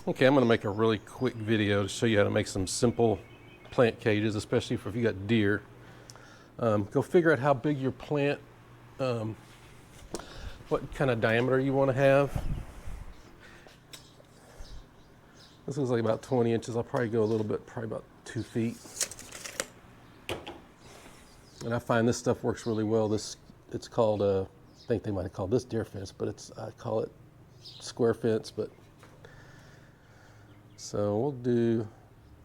Okay, I'm going to make a really quick video to show you how to make some simple plant cages, especially if you got deer. Go figure out how big your plant, what kind of diameter you want to have. This looks like about 20 inches. I'll probably go a little bit, probably about 2 feet. And I find this stuff works really well. It's called, I think they might have called this deer fence, but I call it square fence. But so we'll do,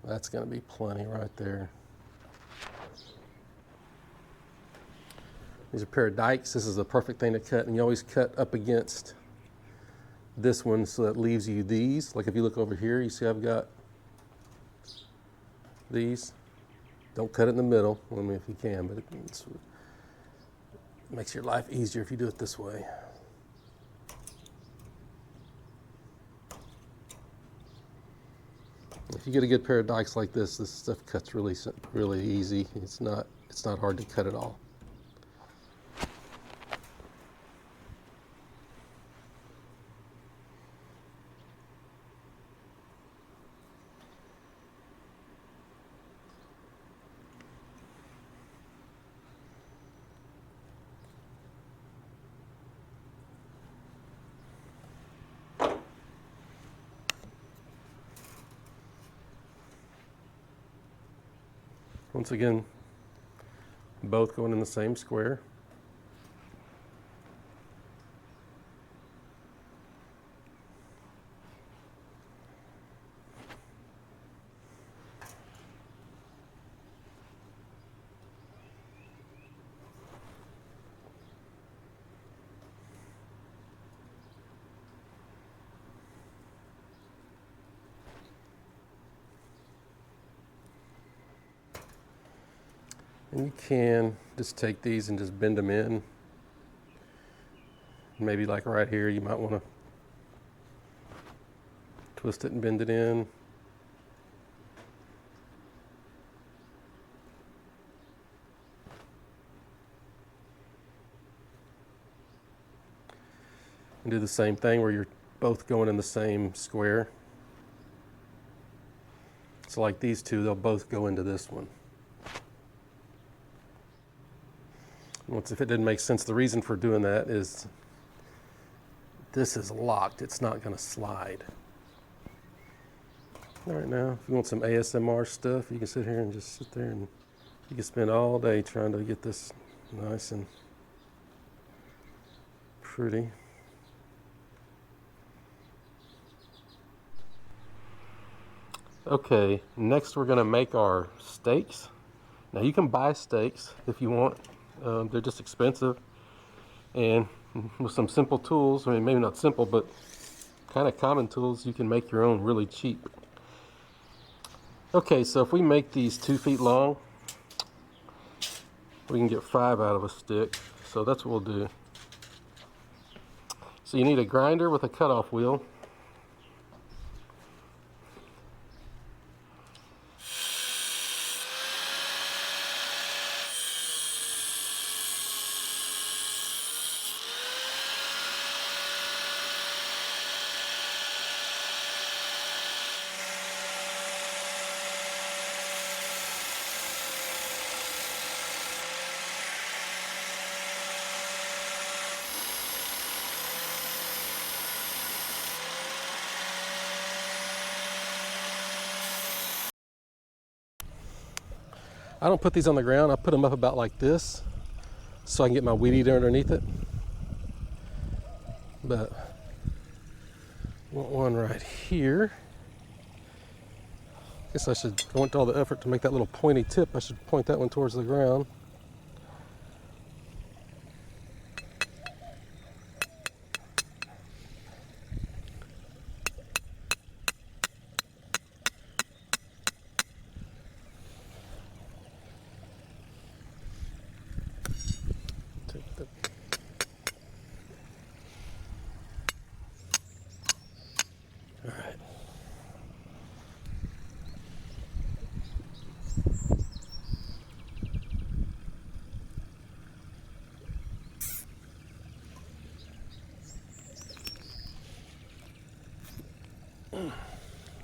that's going to be plenty right there. These are a pair of dikes. This is a perfect thing to cut, and you always cut up against this one so that leaves you these. Like if you look over here, you see I've got these. Don't cut it in the middle, I mean if you can, but it makes your life easier if you do it this way. If you get a good pair of dikes like this stuff cuts really easy. It's not hard to cut at all. Once again, both going in the same square. And you can just take these and just bend them in. Maybe like right here, you might want to twist it and bend it in. And do the same thing where you're both going in the same square. So like these two, they'll both go into this one. Once, if it didn't make sense, the reason for doing that is this is locked. It's not going to slide. All right, now, if you want some ASMR stuff, you can sit here and just sit there and you can spend all day trying to get this nice and pretty. Okay, next we're going to make our stakes. Now you can buy stakes if you want. They're just expensive, and with some simple tools, I mean maybe not simple, but kind of common tools, you can make your own really cheap. Okay, so if we make these 2 feet long, we can get 5 out of a stick, so that's what we'll do. So you need a grinder with a cutoff wheel. I don't put these on the ground. I put them up about like this so I can get my weed eater underneath it. But I want one right here. I guess I went to all the effort to make that little pointy tip. I should point that one towards the ground. All right.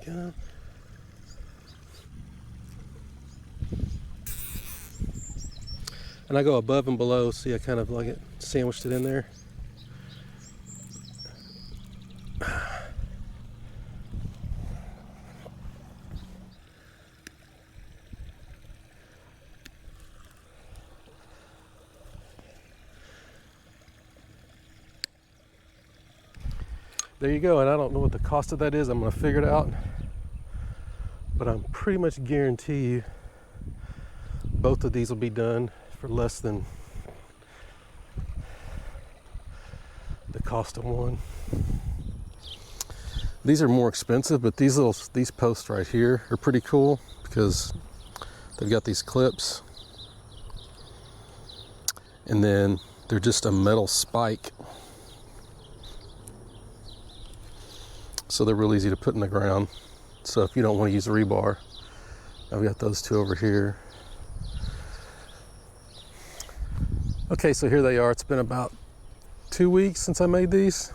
go. And I go above and below, see I kind of like it sandwiched it in there. There you go, and I don't know what the cost of that is. I'm gonna figure it out. But I'm pretty much guarantee you both of these will be done for less than the cost of one. These are more expensive, but these posts right here are pretty cool because they've got these clips, and then they're just a metal spike, so they're real easy to put in the ground. So if you don't want to use rebar, I've got those two over here. Okay, so here they are. It's been about 2 weeks since I made these.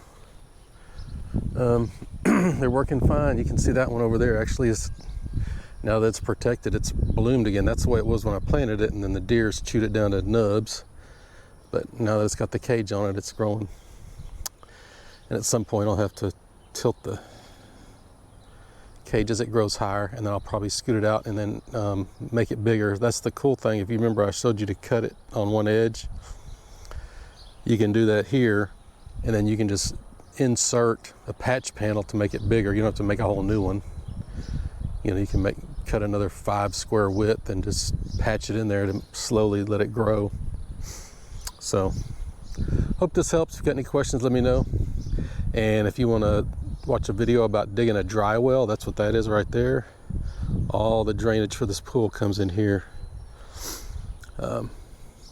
They're working fine. You can see that one over there actually is, now that it's protected, it's bloomed again. That's the way it was when I planted it, and then the deers chewed it down to nubs. But now that it's got the cage on it, it's growing. And at some point I'll have to tilt the cage as it grows higher, and then I'll probably scoot it out and then make it bigger. That's the cool thing. If you remember, I showed you to cut it on one edge. You can do that here, and then you can just insert a patch panel to make it bigger. You don't have to make a whole new one. You know, you can cut another 5 square width and just patch it in there to slowly let it grow. So hope this helps. If you've got any questions, let me know. And if you want to watch a video about digging a dry well, that's what that is right there. All the drainage for this pool comes in here,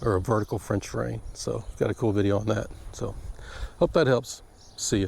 or a vertical French drain. So got a cool video on that. So hope that helps. See ya.